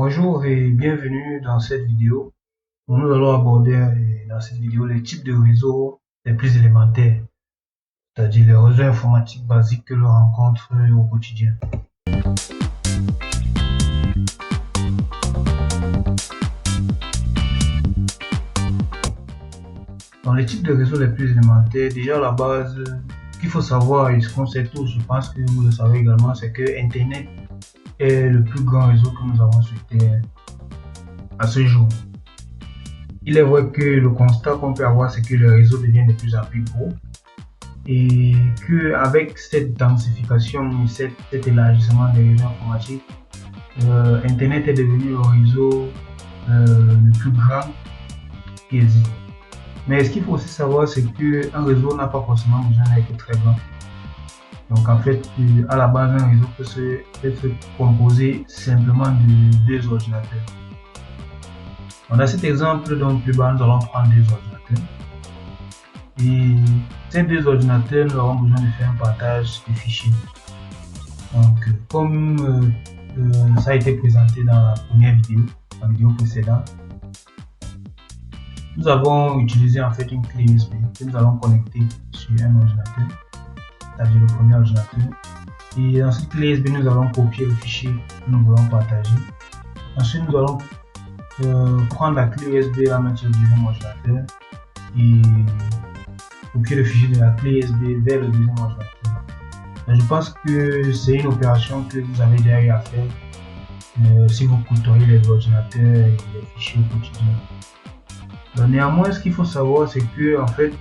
Bonjour et bienvenue dans cette vidéo où nous allons aborder dans cette vidéo les types de réseaux les plus élémentaires, c'est-à-dire les réseaux informatiques basiques que l'on rencontre au quotidien. Dans les types de réseaux les plus élémentaires, déjà à la base, ce qu'il faut savoir et ce qu'on sait tous, je pense que vous le savez également, c'est que Internet est le plus grand réseau que nous avons sur Terre à ce jour. Il est vrai que le constat qu'on peut avoir, c'est que les réseaux deviennent de plus en plus gros et qu'avec cette densification et cet élargissement des réseaux informatiques, Internet est devenu le réseau le plus grand qui existe. Mais ce qu'il faut aussi savoir, c'est qu'un réseau n'a pas forcément besoin d'être très grand. Donc en fait, à la base, un réseau peut être composé simplement de deux ordinateurs. On a cet exemple, donc plus bas, nous allons prendre deux ordinateurs. Et ces deux ordinateurs, nous avons besoin de faire un partage de fichiers. Donc, comme ça a été présenté dans la première vidéo, la vidéo précédente, nous avons utilisé en fait une clé USB que nous allons connecter sur un ordinateur, c'est-à-dire le premier ordinateur. Et dans cette clé USB, nous allons copier le fichier que nous voulons partager. Ensuite, nous allons prendre la clé USB, la mettre sur le deuxième ordinateur et copier le fichier de la clé USB vers le deuxième ordinateur. Je pense que c'est une opération que vous avez déjà eu à faire si vous côtoyez les ordinateurs et les fichiers au quotidien. Néanmoins, ce qu'il faut savoir, c'est que en fait,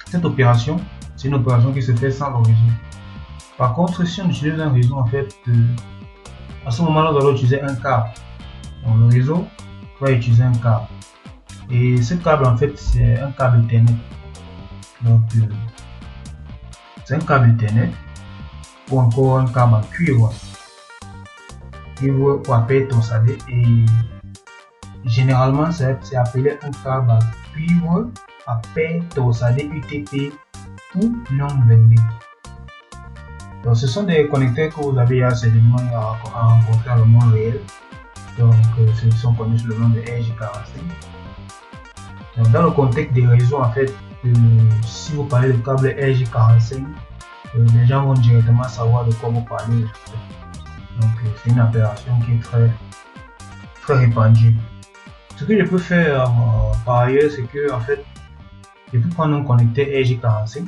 cette opération, c'est une opération qui se fait sans le réseau. Par contre, si on utilise un réseau, en fait, à ce moment-là, nous allons utiliser un câble. Donc, le réseau va utiliser un câble. Et ce câble, en fait, c'est un câble Ethernet. Donc, c'est un câble Ethernet ou encore un câble en cuivre ou appelé torsadé. Et généralement, c'est appelé un câble en cuivre à paire torsadé UTP ou non blendé. Donc, ce sont des connecteurs que vous avez certainement rencontrés dans le monde réel. Donc, ceux qui sont connus sous le nom de RJ45. Donc, dans le contexte des réseaux, en fait, si vous parlez de câble RJ45, les gens vont directement savoir de quoi vous parlez. Donc, c'est une opération qui est très répandue. Ce que je peux faire par ailleurs, c'est que en fait, je peux prendre un connecteur RJ45.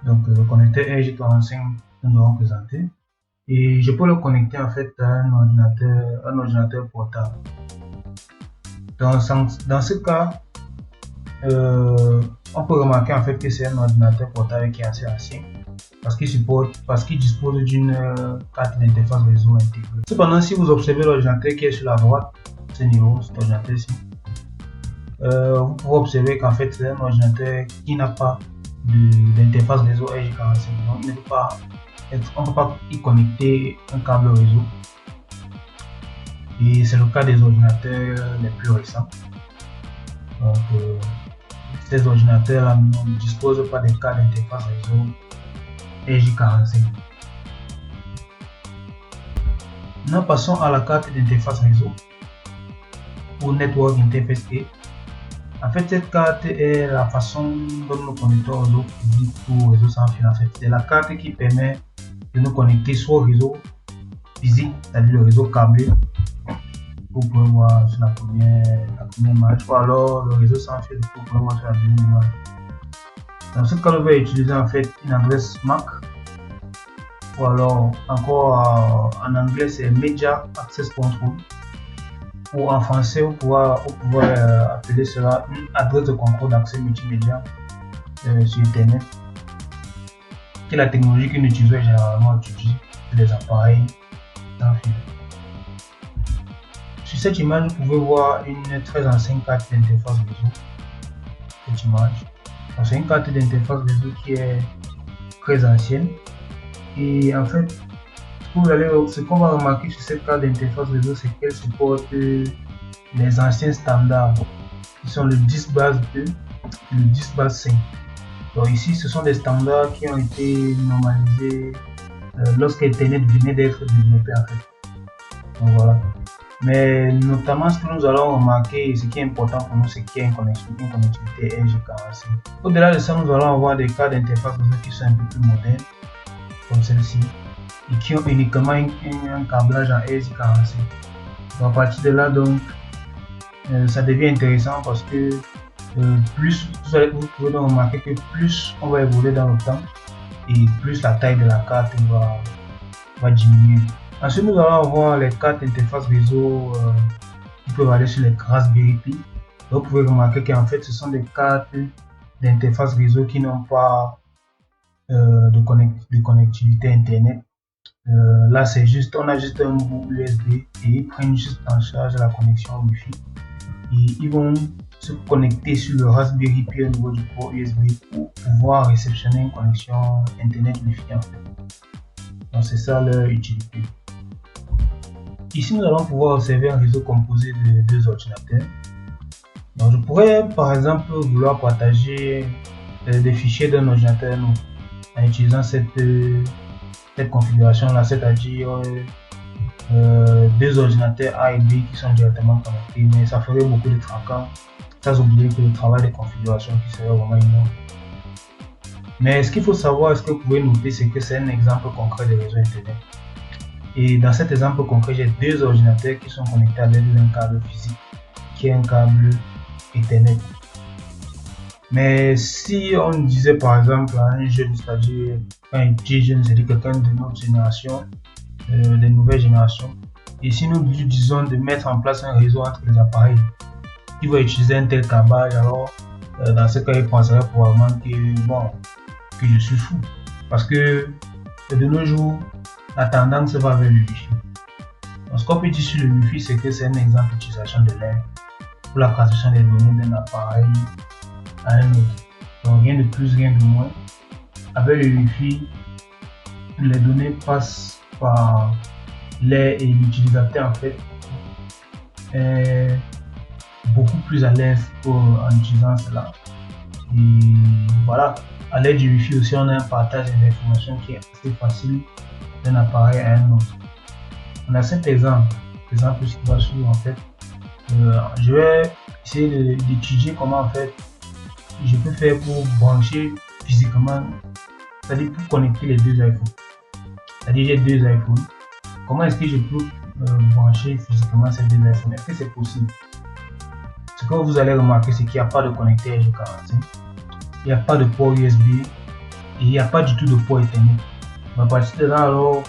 Donc, le connecteur RJ45 que nous allons présenter. Et je peux le connecter en fait à un ordinateur portable. Dans ce cas, on peut remarquer en fait que c'est un ordinateur portable qui est assez ancien parce qu'il dispose d'une carte d'interface réseau intégrée. Cependant, si vous observez l'ordinateur qui est sur la droite, ce niveau, cet ordinateur-ci, vous pouvez observer qu'en fait c'est un ordinateur qui n'a pas d'interface réseau RJ45. Donc, on ne peut pas y connecter un câble réseau. Et c'est le cas des ordinateurs les plus récents. Donc, ces ordinateurs ne disposent pas de cartes d'interface réseau RJ45. Nous passons à la carte d'interface réseau ou Network Interface Key. En fait, cette carte est la façon dont nous connectons au réseau physique ou au réseau sans fil. En fait, c'est la carte qui permet de nous connecter soit au réseau physique, c'est-à-dire le réseau câblé, vous pouvez voir sur la première image, ou alors le réseau sans fil, vous pouvez voir sur la deuxième image. Dans ce cas, on va utiliser en fait une adresse MAC, ou alors encore en anglais c'est Media Access Control, ou en français vous pouvez appeler cela une adresse de contrôle d'accès multimédia sur Internet, qui est la technologie que nous utilisons généralement sur les appareils sans fil. Sur cette image, vous pouvez voir une très ancienne carte d'interface réseau. Cette image, c'est une carte d'interface réseau qui est très ancienne. Et en fait, ce qu'on va remarquer sur cette carte d'interface réseau, c'est qu'elle supporte les anciens standards qui sont le 10 base 2 et le 10 base 5. Donc ici, ce sont des standards qui ont été normalisés lorsque Internet venait d'être développé en fait. Donc voilà. Mais notamment, ce que nous allons remarquer, et ce qui est important pour nous, c'est qu'il y a une connectivité RJ45. Au-delà de ça, nous allons avoir des cas d'interface réseau qui sont un peu plus modernes, comme celle-ci, et qui ont uniquement un câblage en RJ45. Donc à partir de là, donc, ça devient intéressant parce que plus vous pouvez donc remarquer que plus on va évoluer dans le temps et plus la taille de la carte va diminuer. Ensuite, nous allons avoir les cartes interface réseau qui peuvent aller sur les Raspberry Pi. Donc, vous pouvez remarquer qu'en fait, ce sont des cartes d'interface réseau qui n'ont pas de connectivité Internet. Là, c'est juste, on a juste un bout USB et ils prennent juste en charge la connexion Wi-Fi. Et ils vont se connecter sur le Raspberry Pi au niveau du port USB pour pouvoir réceptionner une connexion Internet Wi-Fi en fait. Donc, c'est ça leur utilité. Ici, nous allons pouvoir observer un réseau composé de deux ordinateurs. Donc, je pourrais, par exemple, vouloir partager des fichiers d'un ordinateur à un autre en utilisant cette configuration-là, c'est-à-dire deux ordinateurs A et B qui sont directement connectés, mais ça ferait beaucoup de tracas, sans oublier que le travail de configuration qui serait vraiment énorme. Mais ce qu'il faut savoir, ce que vous pouvez noter, c'est que c'est un exemple concret de réseau Internet. Et dans cet exemple concret, j'ai deux ordinateurs qui sont connectés avec un câble physique, qui est un câble Ethernet. Mais si on disait par exemple à un jeune, c'est-à-dire un petit jeune, c'est-à-dire quelqu'un de notre génération, des nouvelles générations, et si nous lui disons de mettre en place un réseau entre les appareils, il va utiliser un tel câblage, alors dans ce cas, il penserait probablement que je suis fou. Parce que de nos jours, la tendance va vers le Wi-Fi. Donc, ce qu'on peut dire sur le Wi-Fi, c'est que c'est un exemple d'utilisation de l'air pour la transmission des données d'un appareil à un autre. Donc rien de plus, rien de moins. Avec le Wi-Fi, les données passent par l'air et l'utilisateur en fait est beaucoup plus à l'aise en utilisant cela. Et voilà, à l'aide du Wi-Fi aussi, on a un partage d'informations qui est assez facile d'un appareil à un autre. On a cet exemple qui va suivre en fait. Je vais essayer d'étudier comment en fait je peux faire pour brancher physiquement, c'est-à-dire pour connecter les deux iPhones. C'est-à-dire j'ai deux iPhones. Comment est-ce que je peux brancher physiquement ces deux iPhones? Est-ce que c'est possible? Ce que vous allez remarquer, c'est qu'il n'y a pas de connecteur RJ45, il n'y a pas de port USB et il n'y a pas du tout de port Ethernet. Mais à partir de là, alors,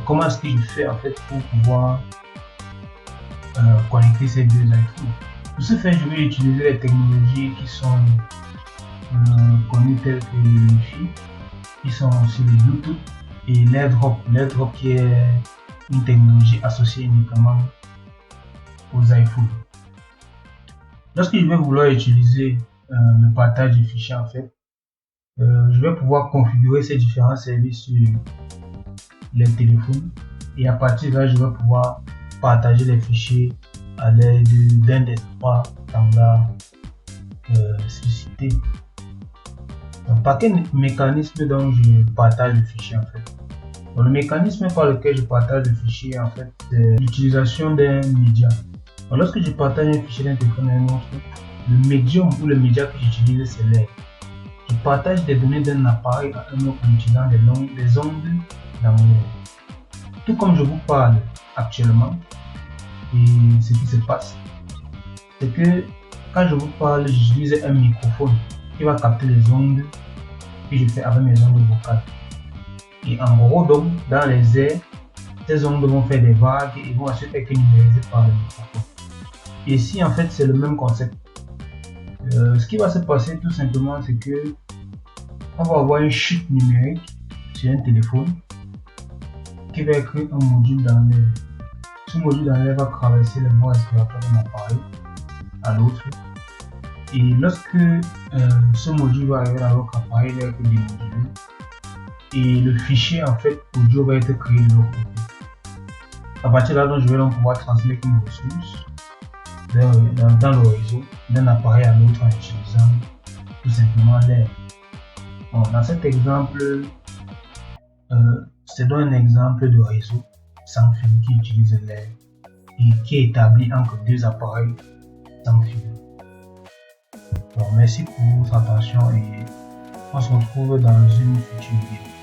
comment est-ce que je fais en fait pour pouvoir connecter ces deux iPhones? Pour ce faire, je vais utiliser les technologies qui sont connues telles que le Wi-Fi, qui sont sur le Bluetooth et l'AirDrop. l'AirDrop qui est une technologie associée uniquement aux iPhones. Lorsque je vais vouloir utiliser le partage de fichiers en fait, je vais pouvoir configurer ces différents services sur les téléphones et à partir de là, je vais pouvoir partager les fichiers à l'aide d'un des trois standards suscités. Donc, par quel mécanisme donc je partage le fichier en fait? Donc, le mécanisme par lequel je partage le fichier en fait, c'est l'utilisation d'un média. Donc, lorsque je partage un fichier d'un téléphone à un autre, le médium ou le média que j'utilise c'est l'air. Je partage des données d'un appareil à un autre en utilisant des ondes dans l'air. Tout comme je vous parle actuellement, et ce qui se passe, c'est que quand je vous parle, j'utilise un microphone qui va capter les ondes que je fais avec mes ondes vocales. Et en gros, donc, dans les airs, ces ondes vont faire des vagues et vont ensuite être numérisées par le microphone. Et ici, en fait, c'est le même concept. Ce qui va se passer tout simplement, c'est que on va avoir une chute numérique sur un téléphone qui va créer un module dans l'air. Ce module dans l'air va traverser les voies respiratoires d'un appareil à l'autre. Et lorsque ce module va arriver dans l'autre appareil, il va être démodulé. Et le fichier en fait audio va être créé de l'autre côté. À partir de là, donc, je vais donc pouvoir transmettre une ressource dans le réseau d'un appareil à l'autre en utilisant tout simplement l'air. Bon, dans cet exemple, c'est donc un exemple de réseau. sans fil, qui utilise et qui est établi entre deux appareils sans fil. Donc, merci pour votre attention et on se retrouve dans une future vidéo.